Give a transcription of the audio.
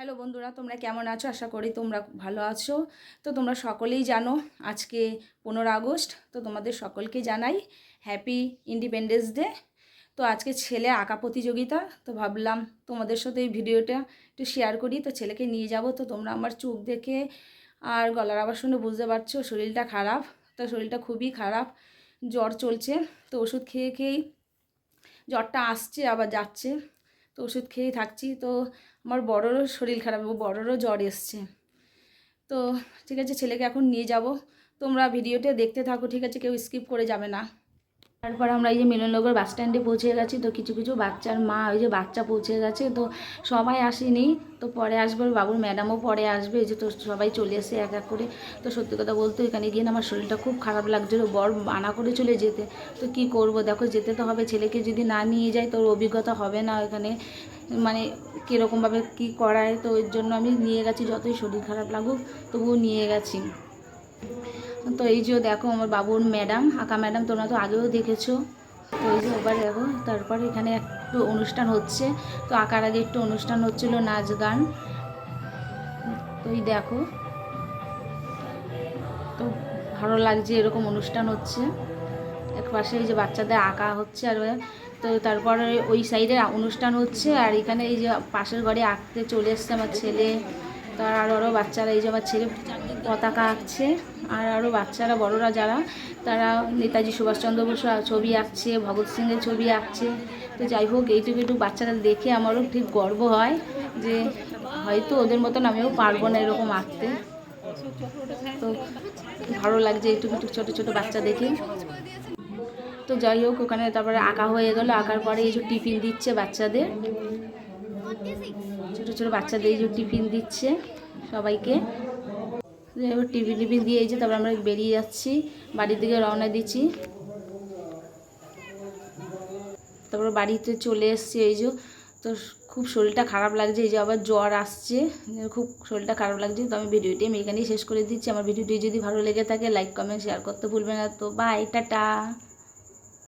Hello বন্ধুরা, তোমরা কেমন আছো? আশা করি তোমরা ভালো আছো। তো তোমরা সকলেই জানো আজকে 15 আগস্ট। তো তোমাদের সকলকে জানাই হ্যাপি ইন্ডিপেন্ডেন্স ডে। তো আজকে ছেলে আঁকা প্রতিযোগিতা, তো ভাবলাম তোমাদের সাথে এই ভিডিওটা একটু শেয়ার করি। তো ছেলেকে নিয়ে যাব। তো তোমরা আমার চোখ দেখে আর গলার আওয়াজ শুনে বুঝতে পারছো শরীরটা খারাপ। তো শরীরটা খুবই খারাপ, জ্বর চলছে। তো ওষুধ খেয়ে খেয়েই জ্বরটা আসছে আবার যাচ্ছে। তো ওষুধ খেয়েই থাকছি। তো আমার বড়োরও শরীর খারাপ, বড়োরও জ্বর এসছে। তো ঠিক আছে, ছেলেকে এখন নিয়ে যাব। তোমরা ভিডিওটা দেখতে থাকো, ঠিক আছে? কেউ স্কিপ করে যাবে না। তারপর আমরা এই যে মিলননগর বাস স্ট্যান্ডে পৌঁছে গেছি। তো কিছু কিছু বাচ্চার মা, ওই যে বাচ্চা পৌঁছে গেছে। তো সবাই আসেনি, তো পরে আসবে, বাবুর ম্যাডামও পরে আসবে। এই যে তো সবাই চলে এসে এক এক করে। তো সত্যি কথা বলতে এখানে গিয়ে না আমার শরীরটা খুব খারাপ লাগছিলো। বর মানা করে চলে যেতে। তো কি করব, দেখো যেতে তো হবে। ছেলেকে যদি না নিয়ে যাই তোর অভিজ্ঞতা হবে না এখানে, মানে কীরকমভাবে কী করায়। তো এর জন্য আমি নিয়ে গেছি, যতই শরীর খারাপ লাগুক তবুও নিয়ে গেছি। তো এই যে দেখো আমার বাবুর ম্যাডাম, আঁকা ম্যাডাম, তোমরা তো আগেও দেখেছো। তো এই যে এবার দেখো, তারপরে এখানে একটু অনুষ্ঠান হচ্ছে। তো আঁকার আগে একটু অনুষ্ঠান হচ্ছিলো, নাচ গান। তো এই দেখো, তো ভালো লাগছে এরকম অনুষ্ঠান হচ্ছে। এক পাশে এই যে বাচ্চাদের আঁকা হচ্ছে, আর তো তারপরে ওই সাইডে অনুষ্ঠান হচ্ছে। আর এখানে এই যে পাশের ঘরে আঁকতে চলে এসছে আমার ছেলে। তার আরও বাচ্চারা, এই যে আমার ছেলে পতাকা আঁকছে। আর আরও বাচ্চারা, বড়রা যারা, তারা নেতাজি সুভাষচন্দ্র বসু ছবি আঁকছে, ভগৎ সিংয়ের ছবি আঁকছে। তো যাই হোক, এইটুকু বাচ্চারা দেখে আমারও ঠিক গর্ব হয় যে হয়তো ওদের মতন আমিও পারবো না এরকম আঁকতে। তো ভালো লাগছে এইটুকু ছোটো ছোটো বাচ্চা দেখে। তো যাই হোক, ওখানে তারপরে আঁকা হয়ে গেল। আঁকার পরে এই যে টিফিন দিচ্ছে বাচ্চাদের, ছোটো ছোটো বাচ্চাদের এই যে টিফিন দিচ্ছে সবাইকে। এবার টিফিন দিয়ে এই যে তারপর আমরা বেরিয়ে যাচ্ছি, বাড়ির দিকে রওনা দিচ্ছি। তারপর বাড়িতে চলে এসছি। এই যে তো খুব শরীরটা খারাপ লাগছে, এই যে আবার জ্বর আসছে, খুব শরীরটা খারাপ লাগছে। তো আমি ভিডিওটি এখানেই শেষ করে দিচ্ছি। আমার ভিডিওটি যদি ভালো লেগে থাকে লাইক কমেন্ট শেয়ার করতে ভুলবে না। তো বাই, টাটা।